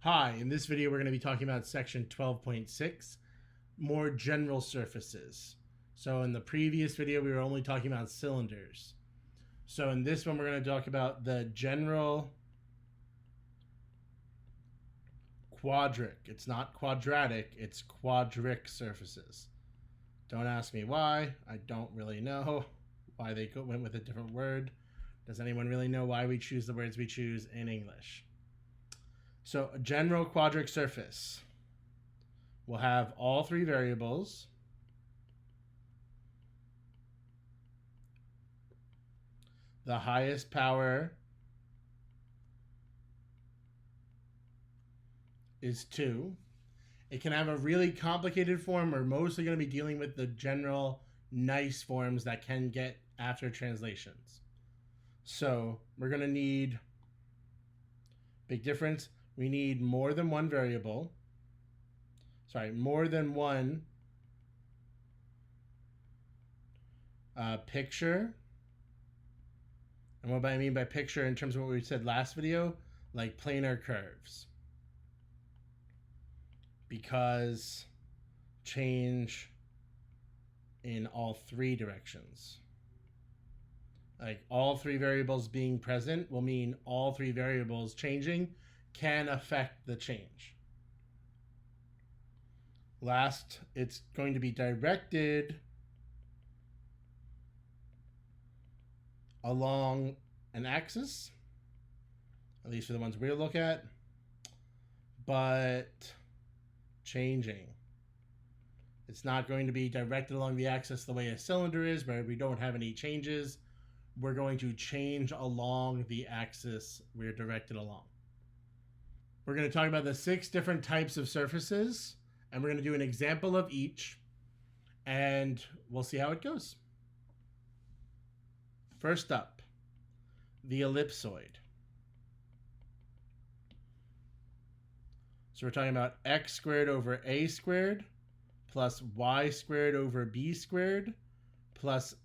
Hi, in this video we're going to be talking about section 12.6, more general surfaces. So in the previous video we were only talking about cylinders. So in this one we're going to talk about the general quadric. It's not quadratic, it's quadric surfaces. Don't ask me why. I don't really know why they went with a different word. Does anyone really know why we choose the words we choose in English? So a general quadric surface will have all three variables. The highest power is 2. It can have a really complicated form. We're mostly going to be dealing with the general nice forms that can get after translations. So we're going to need, big difference, we need more than one variable. More than one picture. And what I mean by picture in terms of what we said last video, like planar curves. Because change in all three directions. Like all three variables being present will mean all three variables changing can affect the change. Last, it's going to be directed along an axis, at least for the ones we'll look at, but changing. It's not going to be directed along the axis the way a cylinder is, where we don't have any changes. We're going to change along the axis we're directed along. We're going to talk about the 6 different types of surfaces, and we're going to do an example of each, and we'll see how it goes. First up, the ellipsoid. So we're talking about x squared over a squared plus y squared over b squared plus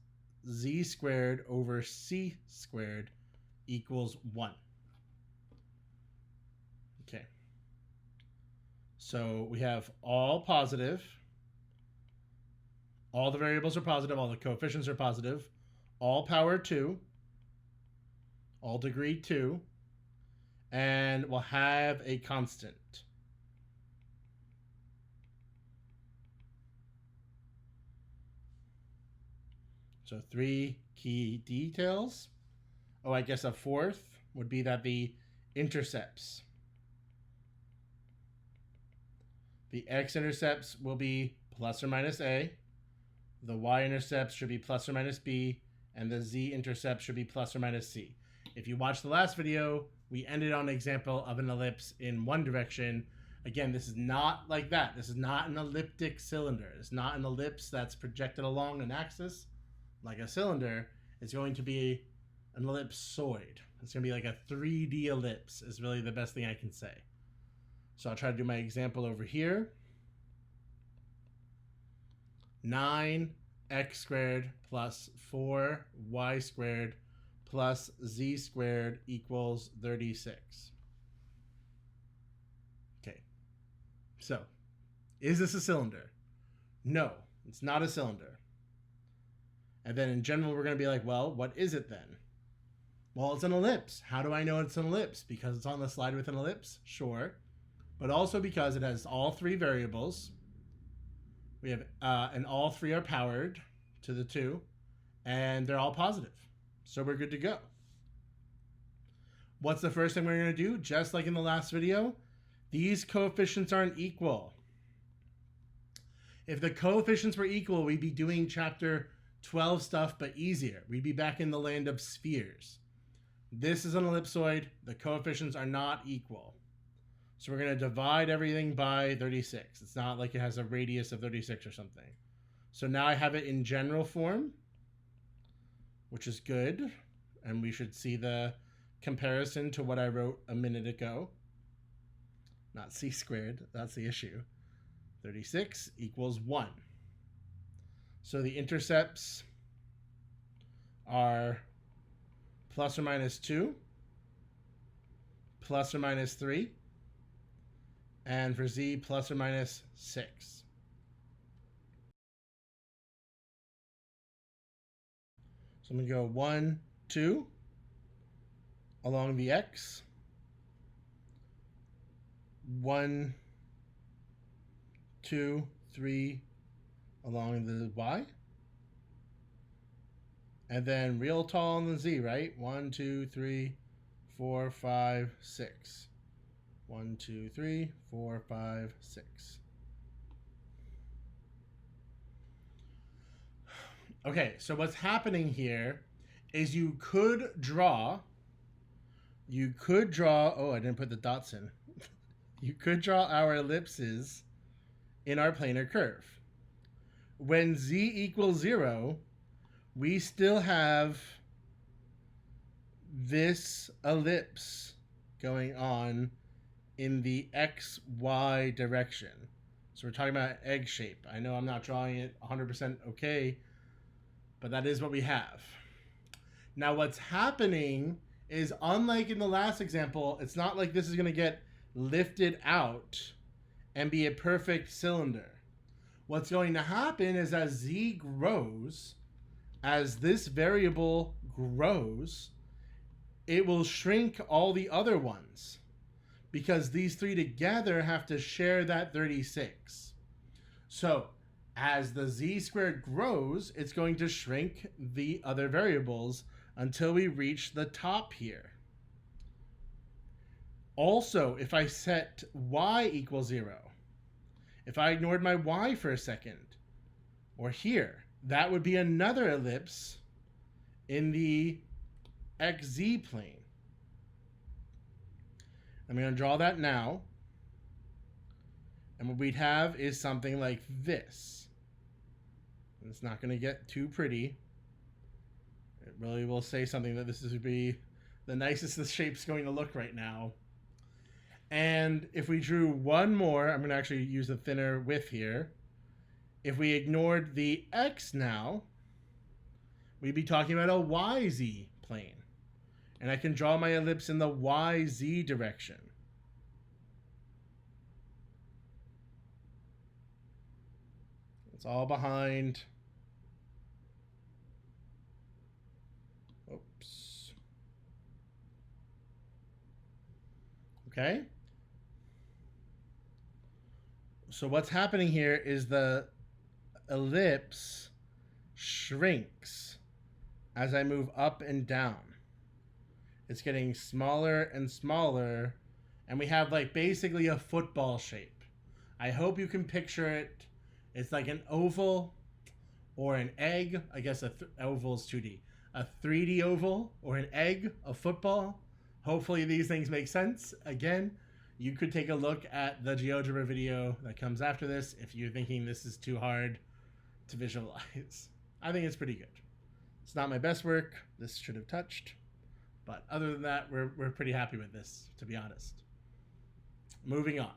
z squared over c squared equals 1. Okay. So we have all positive. All the variables are positive. All the coefficients are positive. All power 2. All degree 2. And we'll have a constant. So 3 key details. Oh, I guess a fourth would be that the intercepts. The x-intercepts will be plus or minus a. The y-intercepts should be plus or minus b. And the z-intercept should be plus or minus c. If you watched the last video, we ended on an example of an ellipse in one direction. Again, this is not like that. This is not an elliptic cylinder. It's not an ellipse that's projected along an axis like a cylinder. It's going to be an ellipsoid. It's going to be like a 3D ellipse is really the best thing I can say. So I'll try to do my example over here. 9x squared plus 4y squared plus z squared equals 36. Okay. So, is this a cylinder? No, it's not a cylinder. And then in general, we're going to be like, well, what is it then? Well, it's an ellipse. How do I know it's an ellipse? Because it's on the slide with an ellipse? Sure. But also because it has all three variables. We have, and all three are powered to the 2, and they're all positive. So we're good to go. What's the first thing we're going to do? Just like in the last video, these coefficients aren't equal. If the coefficients were equal, we'd be doing chapter 12 stuff, but easier. We'd be back in the land of spheres. This is an ellipsoid. The coefficients are not equal. So we're going to divide everything by 36. It's not like it has a radius of 36 or something. So now I have it in general form, which is good. And we should see the comparison to what I wrote a minute ago. Not c squared. That's the issue. 36 equals 1. So the intercepts are plus or minus 2, plus or minus 3, and for z plus or minus 6. So I'm going to go 1, 2 along the x, 1, 2, 3 along the y, and then real tall on the z, right? 1, 2, 3, 4, 5, 6. 1, 2, 3, 4, 5, 6. Okay, so what's happening here is you could draw, oh, I didn't put the dots in. You could draw our ellipses in our planar curve. When z equals 0, we still have this ellipse going on in the XY direction. So we're talking about egg shape. I know I'm not drawing it 100% okay, but that is what we have. Now what's happening is, unlike in the last example, it's not like this is going to get lifted out and be a perfect cylinder. What's going to happen is, as z grows, as this variable grows, it will shrink all the other ones, because these three together have to share that 36. So as the z squared grows, it's going to shrink the other variables until we reach the top here. Also, if I set y equals 0, if I ignored my y for a second, or here, that would be another ellipse in the xz plane. I'm going to draw that now. And what we'd have is something like this. And it's not going to get too pretty. It really will say something that this would be the nicest the shape's going to look right now. And if we drew one more, I'm going to actually use a thinner width here. If we ignored the x now, we'd be talking about a yz plane. And I can draw my ellipse in the yz direction. It's all behind. Oops. Okay. So what's happening here is the ellipse shrinks as I move up and down. It's getting smaller and smaller, and we have like basically a football shape. I hope you can picture it. It's like an oval or an egg. I guess oval is 2D. A 3D oval or an egg, a football. Hopefully these things make sense. Again, you could take a look at the GeoGebra video that comes after this if you're thinking this is too hard to visualize. I think it's pretty good. It's not my best work. This should have touched. But other than that, we're pretty happy with this, to be honest. Moving on.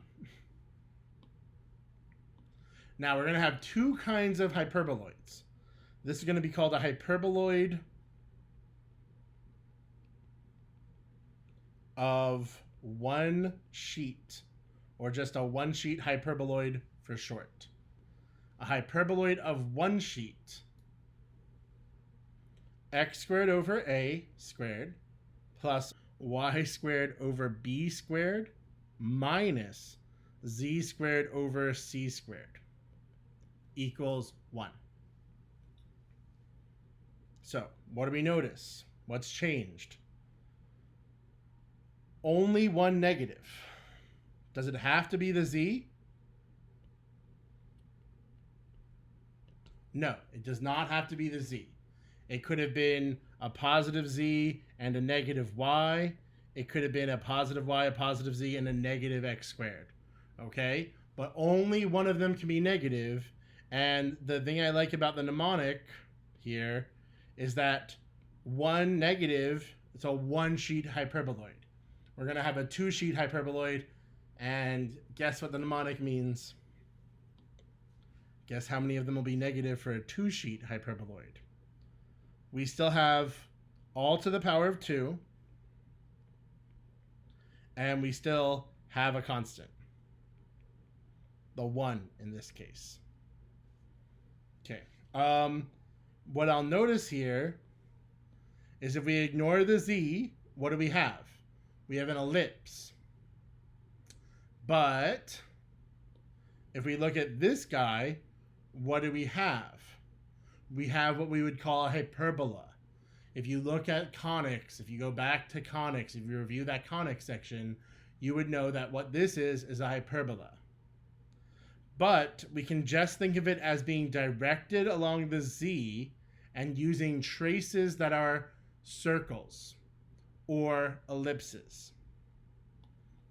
Now we're going to have two kinds of hyperboloids. This is going to be called a hyperboloid of one sheet, or just a one sheet hyperboloid for short. A hyperboloid of one sheet. X squared over a squared plus y squared over b squared minus z squared over c squared equals 1. So, what do we notice? What's changed? Only one negative. Does it have to be the z? No, it does not have to be the z. It could have been a positive z and a negative y. It could have been a positive y, a positive z, and a negative x squared. Okay? But only one of them can be negative. And the thing I like about the mnemonic here is that one negative, it's a one-sheet hyperboloid. We're going to have a two-sheet hyperboloid, and guess what the mnemonic means? Guess how many of them will be negative for a two-sheet hyperboloid? We still have all to the power of 2, and we still have a constant. the 1 in this case. Okay. What I'll notice here is if we ignore the z, what do we have? We have an ellipse. But if we look at this guy, what do we have? We have what we would call a hyperbola. If you look at conics, if you go back to conics, if you review that conics section, you would know that what this is a hyperbola. But we can just think of it as being directed along the z and using traces that are circles or ellipses.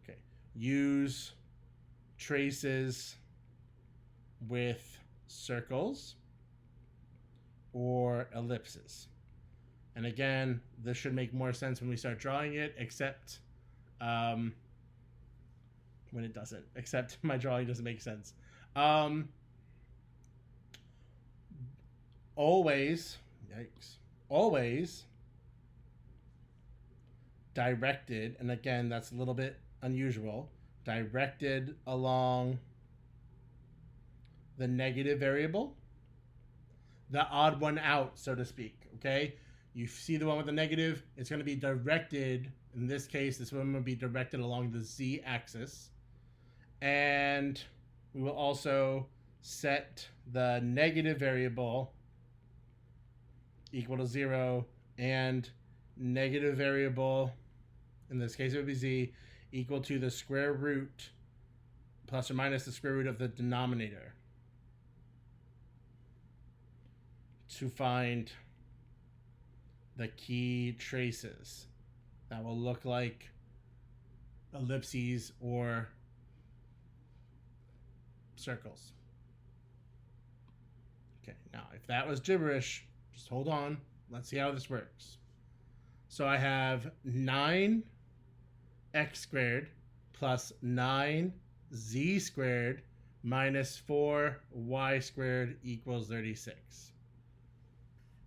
Okay, use traces with circles or ellipses. And again, this should make more sense when we start drawing it, except when it doesn't. Except my drawing doesn't make sense. Always directed, and again, that's a little bit unusual, directed along the negative variable, the odd one out, so to speak, okay? You see the one with the negative, it's going to be directed, in this case, this one will be directed along the z-axis, and we will also set the negative variable equal to 0 and negative variable, in this case it would be z, equal to the square root plus or minus the square root of the denominator to find the key traces that will look like ellipses or circles. Okay, now if that was gibberish, just hold on. Let's see how this works. So I have 9x squared plus 9z squared minus 4y squared equals 36.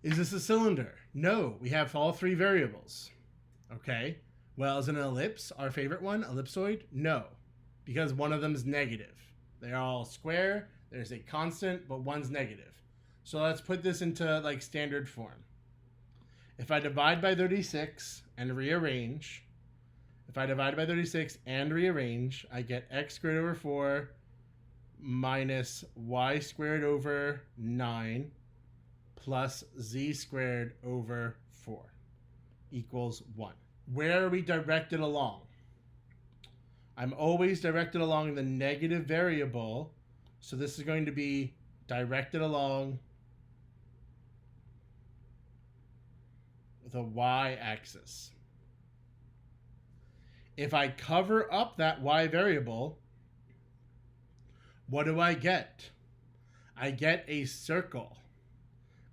Is this a cylinder? No, we have all three variables. Okay, well, is an ellipse our favorite one? Ellipsoid? No, because one of them is negative. They're all square, there's a constant, but one's negative. So let's put this into like standard form. If I divide by 36 and rearrange, I get x squared over 4 minus y squared over 9 plus z squared over 4 equals 1. Where are we directed along? I'm always directed along the negative variable, so this is going to be directed along the y-axis. If I cover up that y variable, what do I get? I get a circle.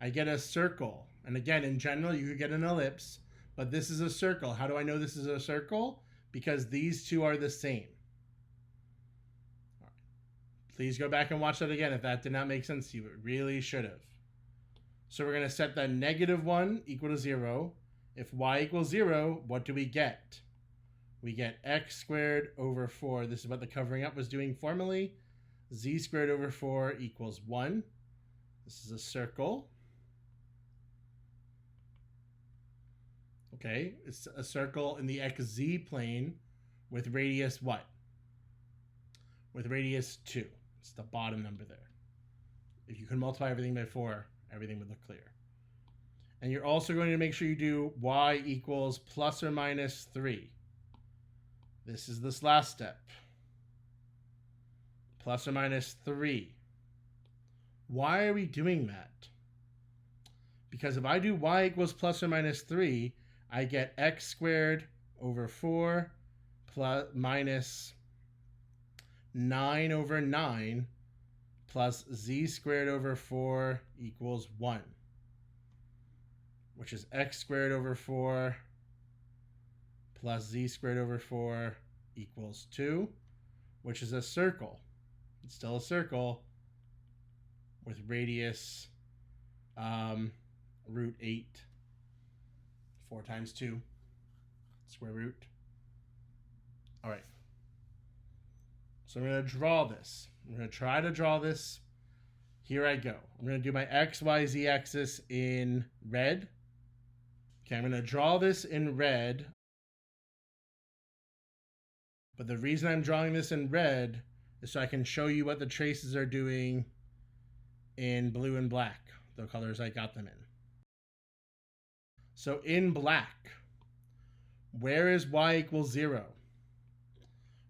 And again, in general, you could get an ellipse, but this is a circle. How do I know this is a circle? Because these two are the same. All right. Please go back and watch that again if that did not make sense to you. It really should have. So we're going to set the negative 1 equal to 0. If y equals 0, what do we get? We get x squared over 4. This is what the covering up was doing formally. Z squared over 4 equals 1. This is a circle. Okay, it's a circle in the xz plane with radius what? With radius 2. It's the bottom number there. If you can multiply everything by 4, everything would look clear. And you're also going to make sure you do y equals plus or minus 3. This is this last step. Plus or minus 3. Why are we doing that? Because if I do y equals plus or minus 3, I get x squared over 4 plus minus 9 over 9 plus z squared over 4 equals 1, which is x squared over 4 plus z squared over 4 equals 2, which is a circle. It's still a circle with radius root 8. 4 times 2, square root. All right. So I'm going to draw this. I'm going to try to draw this. Here I go. I'm going to do my X, Y, Z axis in red. Okay, I'm going to draw this in red. But the reason I'm drawing this in red is so I can show you what the traces are doing in blue and black, the colors I got them in. So in black, where is y equals 0?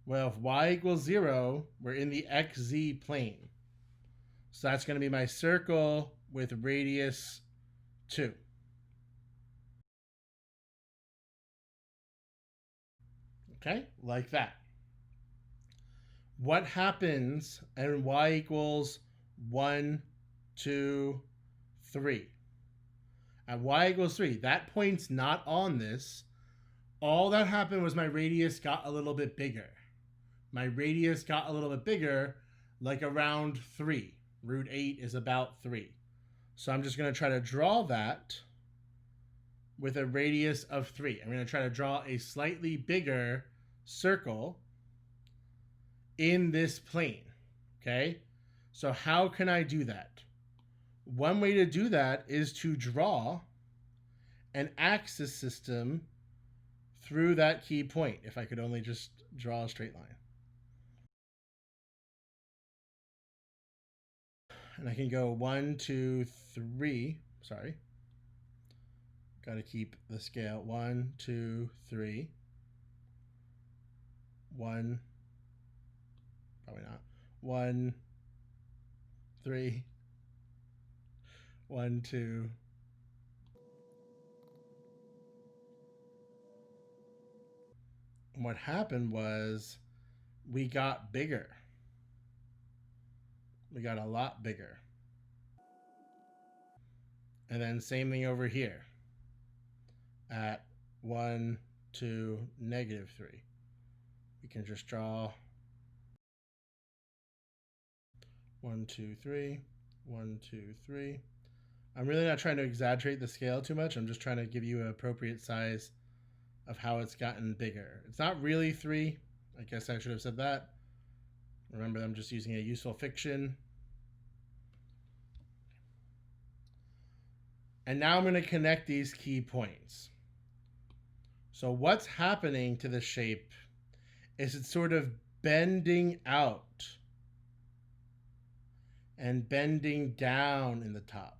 Well, if y equals 0, we're in the xz plane. So that's going to be my circle with radius 2. Okay, like that. What happens and y equals 1, 2, 3? At y equals 3, that point's not on this. All that happened was my radius got a little bit bigger. My radius got a little bit bigger, like around 3. Root 8 is about 3. So I'm just going to try to draw that with a radius of 3. I'm going to try to draw a slightly bigger circle in this plane. Okay? So how can I do that? One way to do that is to draw an axis system through that key point. If I could only just draw a straight line. And I can go 1, 2, 3. Sorry. Got to keep the scale. 1, 2, 3. 1. Probably not. 1, 3. 1, 2. And what happened was we got bigger. We got a lot bigger. And then same thing over here at 1, 2, negative 3. We can just draw 1, 2, 3, 1, 2, 3. I'm really not trying to exaggerate the scale too much. I'm just trying to give you an appropriate size of how it's gotten bigger. It's not really 3. I guess I should have said that. Remember, I'm just using a useful fiction. And now I'm going to connect these key points. So what's happening to the shape is it's sort of bending out and bending down in the top.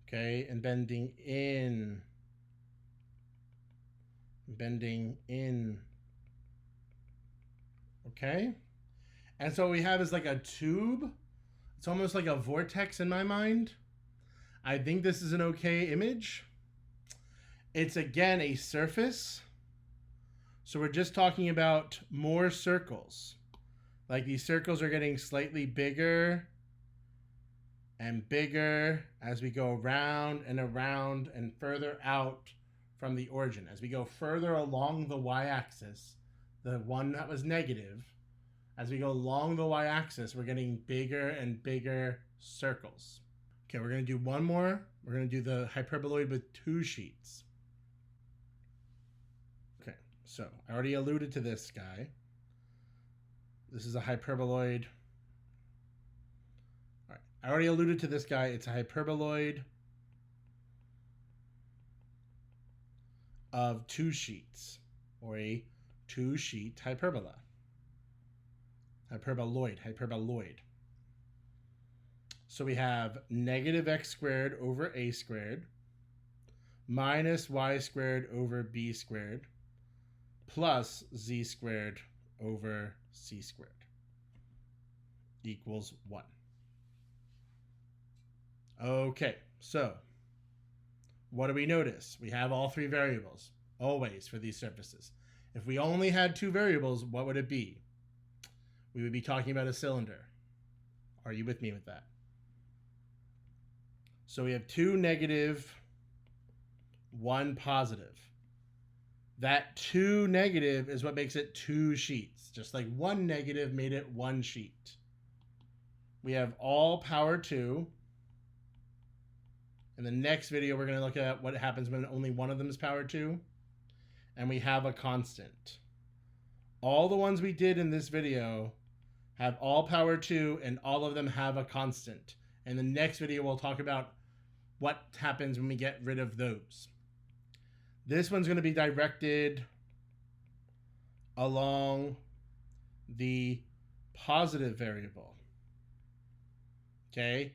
Okay, and bending in. Bending in. Okay? And so what we have is like a tube. It's almost like a vortex in my mind. I think this is an okay image. It's again a surface. So we're just talking about more circles. Like these circles are getting slightly bigger and bigger as we go around and further out from the origin. As we go further along the y-axis, the one that was negative, as we go along the y-axis, we're getting bigger and bigger circles. Okay, we're going to do one more. We're going to do the hyperboloid with 2 sheets. Okay, so I already alluded to this guy. This is a hyperboloid. All right, I already alluded to this guy. It's a hyperboloid of 2 sheets, or a 2-sheet hyperbola. Hyperboloid. So we have negative x squared over a squared minus y squared over b squared plus z squared over c squared equals 1. Okay, so what do we notice? We have all 3 variables, always, for these surfaces. If we only had 2 variables, what would it be? We would be talking about a cylinder. Are you with me with that? So we have 2 negative, 1 positive. That 2 negative is what makes it 2 sheets. Just like 1 negative made it 1 sheet. We have all power 2. In the next video, we're going to look at what happens when only one of them is power 2. And we have a constant. All the ones we did in this video have all power 2, and all of them have a constant. In the next video, we'll talk about what happens when we get rid of those. This one's going to be directed along the positive variable. Okay?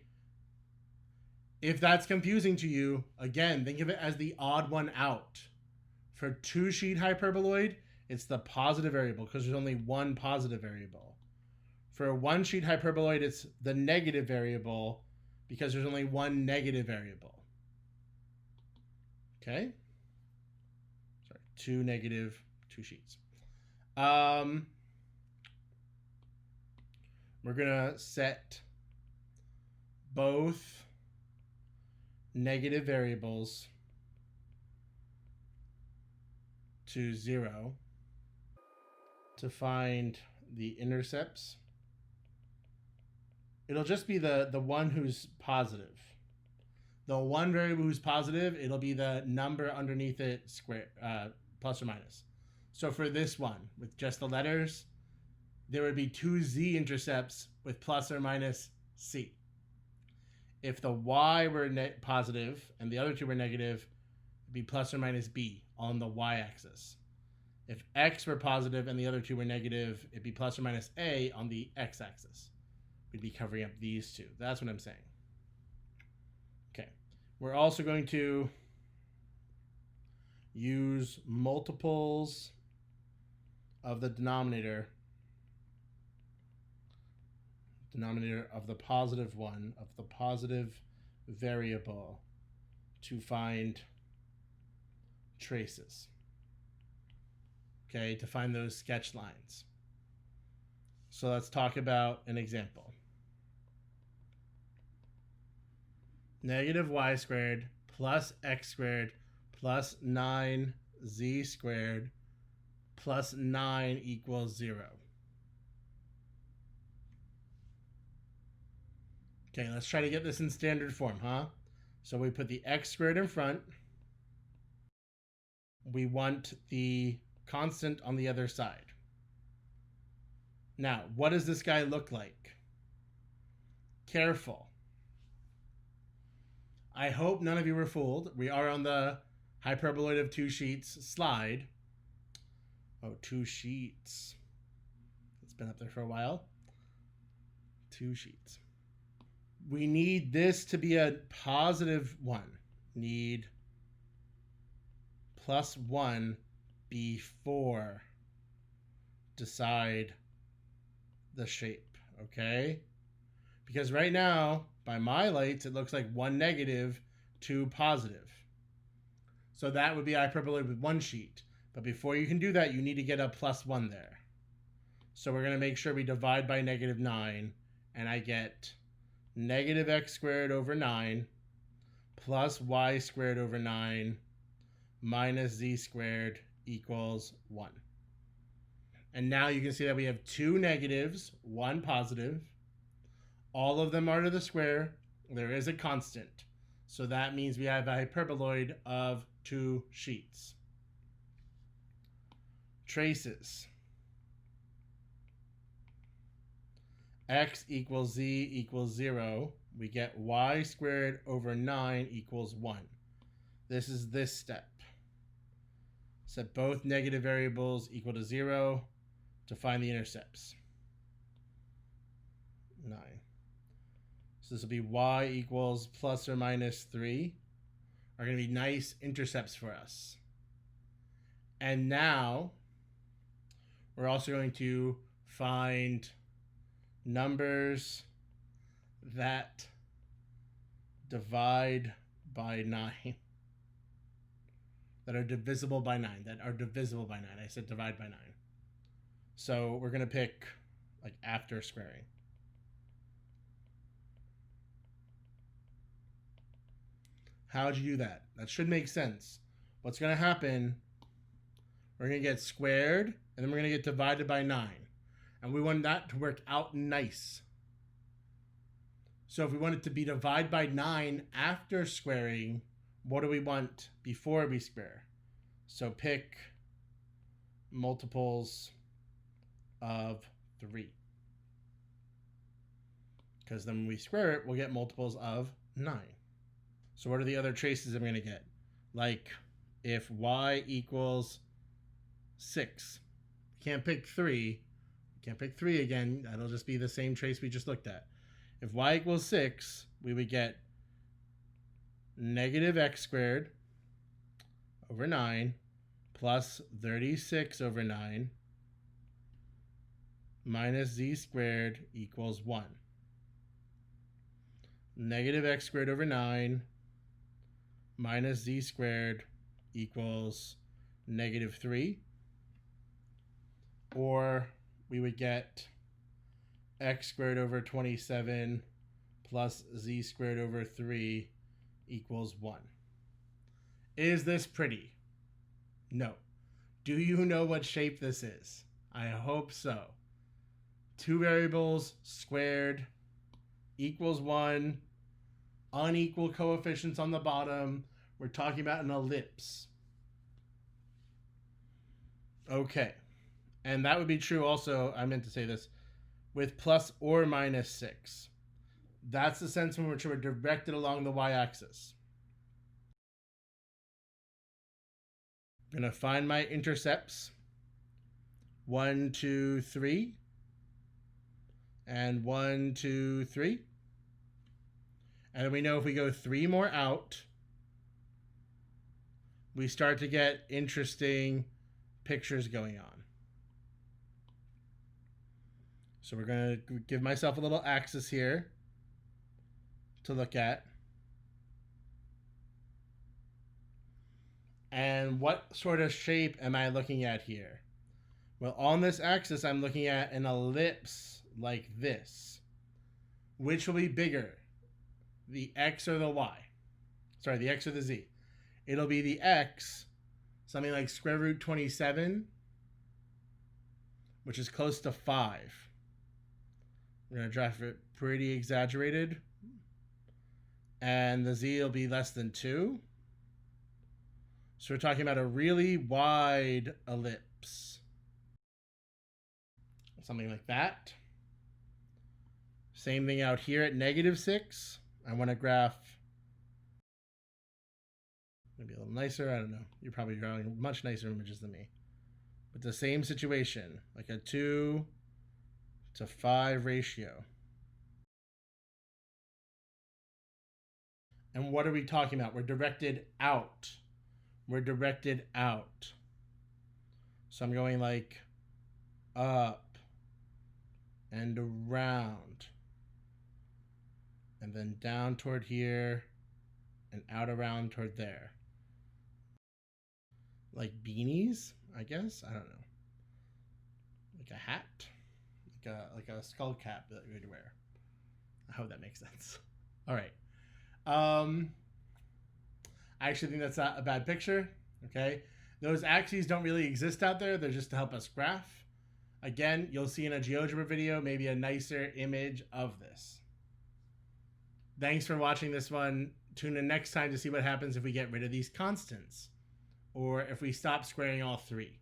If that's confusing to you, again, think of it as the odd one out. For 2-sheet hyperboloid, it's the positive variable because there's only one positive variable. For a 1-sheet hyperboloid, it's the negative variable because there's only one negative variable. Okay? Sorry, 2 sheets. We're going to set both negative variables to 0 to find the intercepts. It'll just be the one who's positive. The one variable who's positive, it'll be the number underneath it square, plus or minus. So for this one, with just the letters, there would be 2 z intercepts with plus or minus c. If the y were positive and the other two were negative, it'd be plus or minus b on the y-axis. If x were positive and the other two were negative, it'd be plus or minus a on the x-axis. We'd be covering up these two. That's what I'm saying. Okay. We're also going to use multiples of the denominator of the positive one, of the positive variable, to find traces. Okay, to find those sketch lines. So let's talk about an example. Negative y squared plus x squared plus 9z squared plus 9 equals 0. Okay, let's try to get this in standard form, huh? So we put the x squared in front. We want the constant on the other side. Now, what does this guy look like? Careful. I hope none of you were fooled. We are on the hyperboloid of 2 sheets slide. Oh, 2 sheets. It's been up there for a while. 2 sheets. We need this to be a positive 1. Need plus 1 before decide the shape, okay? Because right now, by my lights, it looks like 1 negative, 2 positive. So that would be hyperboloid with 1 sheet. But before you can do that, you need to get a plus 1 there. So we're going to make sure we divide by negative 9, and I get negative x squared over 9 plus y squared over 9 minus z squared equals 1. And now you can see that we have 2 negatives, 1 positive. All of them are to the square. There is a constant. So that means we have a hyperboloid of 2 sheets. Traces. X equals z equals 0. We get y squared over 9 equals 1. This is this step. Set both negative variables equal to 0 to find the intercepts. 9. So this will be y equals plus or minus 3. Are going to be nice intercepts for us. And now we're also going to find numbers that divide by 9. That are divisible by 9. I said divide by 9. So we're going to pick like after squaring. How'd you do that? That should make sense. What's going to happen, we're going to get squared, and then we're going to get divided by 9. And we want that to work out nice. So if we want it to be divided by 9 after squaring, what do we want before we square? So pick multiples of 3. because then when we square it, we'll get multiples of 9. So what are the other traces I'm going to get? Like if y equals 6, can't pick 3. Can't pick 3 again. That'll just be the same trace we just looked at. If y equals 6, we would get negative x squared over 9 plus 36 over 9 minus z squared equals 1. Negative x squared over 9 minus z squared equals negative 3. Or we would get x squared over 27 plus z squared over 3 equals 1. Is this pretty? No. Do you know what shape this is? I hope so. 2 variables squared equals 1. Unequal coefficients on the bottom. We're talking about an ellipse. Okay. And that would be true also, I meant to say this, with plus or minus 6. That's the sense in which we're directed along the y-axis. I'm going to find my intercepts. 1, 2, 3. And 1, 2, 3. And then we know if we go 3 more out, we start to get interesting pictures going on. So we're going to give myself a little axis here to look at. And what sort of shape am I looking at here? Well, on this axis, I'm looking at an ellipse like this. Which will be bigger, the x or the y? Sorry, the x or the z. It'll be the x, something like square root 27, which is close to 5. We're going to draft it pretty exaggerated. And the z will be less than 2. So we're talking about a really wide ellipse. Something like that. Same thing out here at negative 6. I want to graph maybe a little nicer. I don't know. You're probably drawing much nicer images than me. But the same situation, like a 2 to 5 ratio. And what are we talking about? We're directed out. We're directed out. So I'm going like up and around. And then down toward here and out around toward there. Like beanies, I guess? I don't know. Like a hat? Like a skull cap that you would wear. I hope that makes sense. All right. I actually think that's not a bad picture. Okay. Those axes don't really exist out there. They're just to help us graph. Again, you'll see in a GeoGebra video maybe a nicer image of this. Thanks for watching this one. Tune in next time to see what happens if we get rid of these constants. Or if we stop squaring all 3.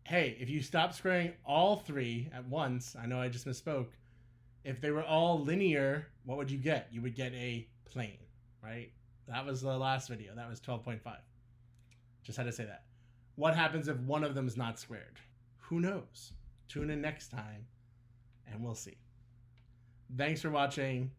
Hey, if you stop squaring all 3 at once, I know I just misspoke. If they were all linear, what would you get? You would get a plane, right? That was the last video. That was 12.5. Just had to say that. What happens if one of them is not squared? Who knows? Tune in next time and we'll see. Thanks for watching.